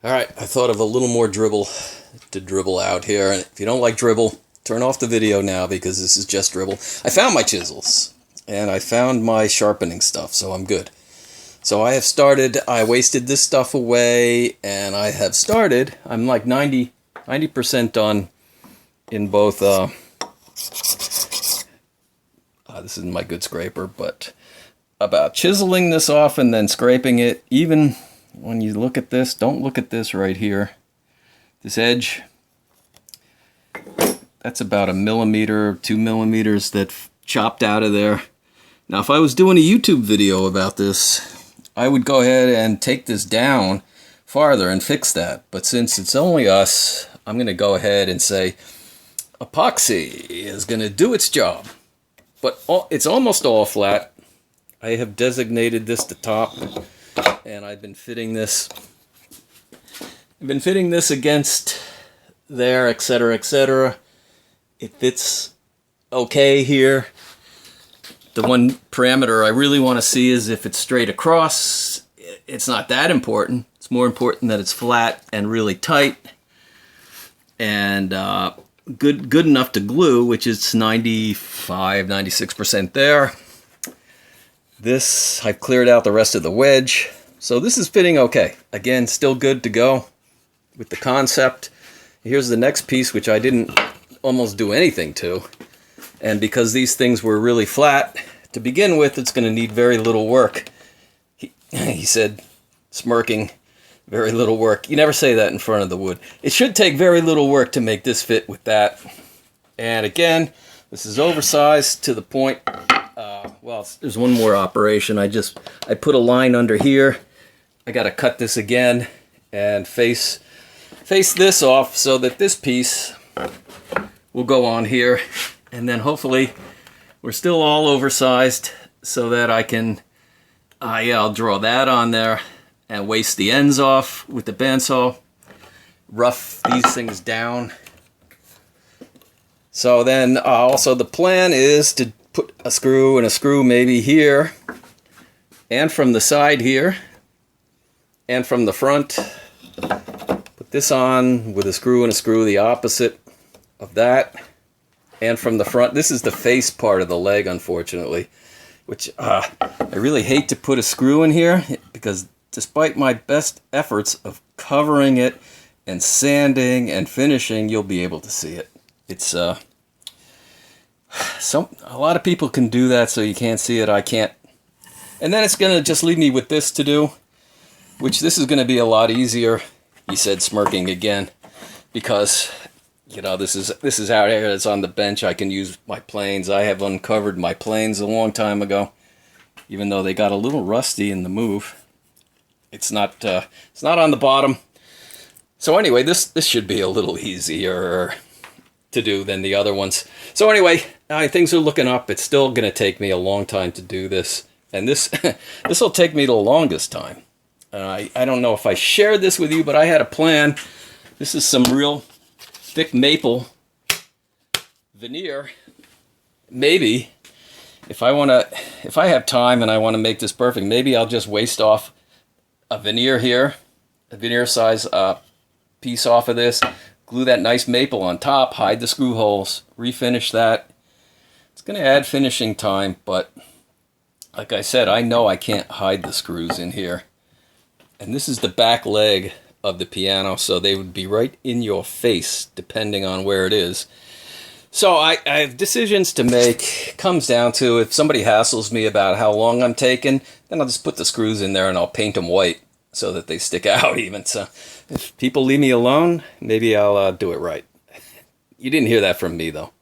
Alright, I thought of a little more dribble to dribble out here. And if you don't like dribble, turn off the video now because this is just dribble. I found my chisels and I found my sharpening stuff, so I'm good. So I have started, I wasted this stuff away and I have started, I'm like 90% done in both, this isn't my good scraper, but about chiseling this off and then scraping it. Even when you look at this, don't look at this right here. This edge, that's about 1 millimeter, 2 millimeters that chopped out of there. Now if I was doing a YouTube video about this, I would go ahead and take this down farther and fix that. But since it's only us, I'm going to go ahead and say epoxy is going to do its job. But it's almost all flat. I have designated this the top, and I've been fitting this. I've been fitting this against there, etc., etc. It fits okay here. The one parameter I really want to see is if it's straight across. It's not that important. It's more important that it's flat and really tight and good enough to glue, which is 95, 96% there. This, I've cleared out the rest of the wedge. So this is fitting okay. Again, still good to go with the concept. Here's the next piece, which I didn't almost do anything to. And because these things were really flat to begin with, it's going to need very little work. He said, smirking, very little work. You never say that in front of the wood. It should take very little work to make this fit with that. And again, this is oversized to the point, well, there's one more operation. I put a line under here. I got to cut this again and face this off so that this piece will go on here. And then hopefully we're still all oversized so that I can, I'll draw that on there and waste the ends off with the bandsaw. Rough these things down. So then also the plan is to put a screw and a screw maybe here and from the side here and from the front. Put this on with a screw and a screw the opposite of that. And from the front, this is the face part of the leg, unfortunately, which I really hate to put a screw in here because despite my best efforts of covering it and sanding and finishing, you'll be able to see it. It's a lot of people can do that, so you can't see it. I can't. And then it's going to just leave me with this to do, which this is going to be a lot easier, he said, smirking again, because you know, this is out here. It's on the bench. I can use my planes. I have uncovered my planes a long time ago, even though they got a little rusty in the move. It's not on the bottom. So anyway, this should be a little easier to do than the other ones. So anyway, things are looking up. It's still going to take me a long time to do this, and this will take me the longest time. I don't know if I shared this with you, but I had a plan. This is some real thick maple veneer. Maybe if I have time and I want to make this perfect, maybe I'll just waste off a veneer here, a veneer size piece off of this, glue that nice maple on top, hide the screw holes, refinish that. It's going to add finishing time, but like I said, I know I can't hide the screws in here. And this is the back leg of the piano, so they would be right in your face depending on where it is. So I have decisions to make. Comes down to if somebody hassles me about how long I'm taking, then I'll just put the screws in there and I'll paint them white so that they stick out even. So if people leave me alone, maybe I'll do it right. You didn't hear that from me though.